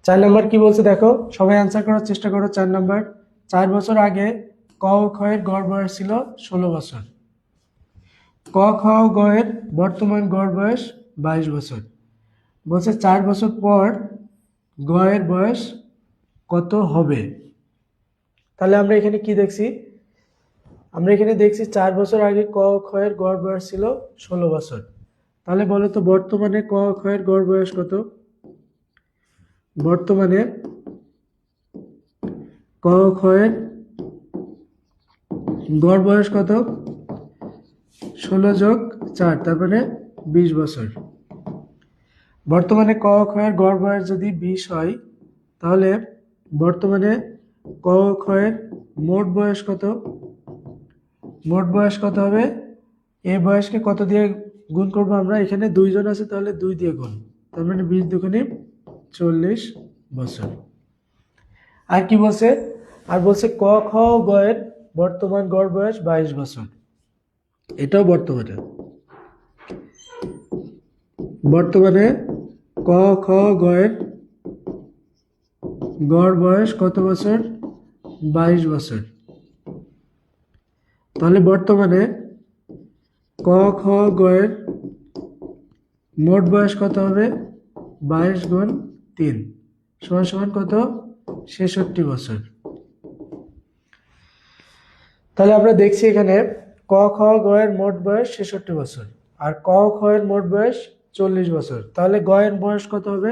4 number কি বলছে দেখো, সবাই অ্যান্সার করার চেষ্টা করো। 4 নাম্বার, 4 বছর আগে ক ও খ এর গড় বয়স ছিল 16 বছর। ক, খ ও গ এর বর্তমান গড় বয়স 22 বছর। বলছে 4 বছর পর গ এর বয়স কত হবে। তাহলে আমরা এখানে কি দেখছি, আমরা এখানে দেখছি 4 বছর আগে ক ও খ এর গড় বয়স ছিল 16 বছর। তাহলে বলো তো বর্তমানে ক ও খ এর গড় বয়স কত। বর্তমানে ক ও খ এর গড় বয়স কত, 16 যোগ 4 তারপরে 20 বছর। বর্তমানে ক ও খ এর গড় বয়স যদি 20 হয়, তাহলে বর্তমানে ক ও খ এর মোট বয়স কত। মোট বয়স কত হবে, এই বয়সকে কত দিয়ে গুণ করবো আমরা, এখানে 2 জন আছে তাহলে 2 দিয়ে গুণ, তার মানে 20 দুগুণে 40 বছর। আর কি বলছে, আর বলছে ক, খ ও গ এর বর্তমান গড় বয়স 22 বছর। এটাও বর্তমানে ক, খ, গ এর গড় বয়স কত বছর, 22 বছর। তাহলে বর্তমানে ক, খ, গ এর মোট বয়স কত হবে, 22 গুণ 3 সমান সমান কত, 66 বছর। তাহলে আমরা দেখছি এখানে ক, খ, গ এর মোট বয়স 66 বছর আর ক, খ এর মোট বয়স 40 বছর। তাহলে গ এর বয়স কত হবে,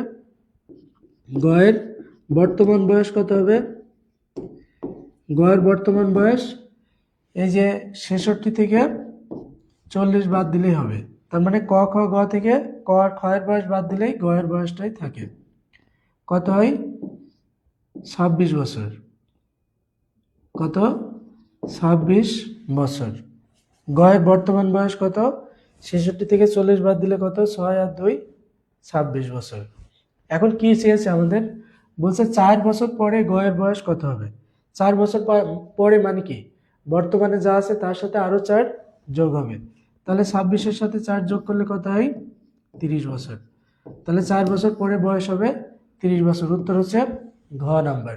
গ এর বর্তমান বয়স কত হবে, গ এর বর্তমান বয়স এই যে 66 থেকে 40 বাদ দিলেই হবে। তার মানে ক, খ, গ থেকে ক আর খ এর বয়স বাদ দিলেই গ এর বয়সটাই থাকে। কত হয়, 26 বছর। কত, 26 বছর। গ এর বর্তমান বয়স কত, 66 থেকে 40 বাদ দিলে কত, 6 আর 2 26 বছর। এখন কি চেয়েছে আমাদের, বলছে 4 বছর পরে গ এর বয়স কত হবে। 4 বছর পরে মানে কি, বর্তমানে যা আছে তার সাথে আরো 4 যোগ হবে। তাহলে 26-এর সাথে 4 যোগ করলে কত হয়, 30 বছর। তাহলে 4 বছর পরে বয়স হবে 30 বছর। উত্তর হচ্ছে ঘ নাম্বার।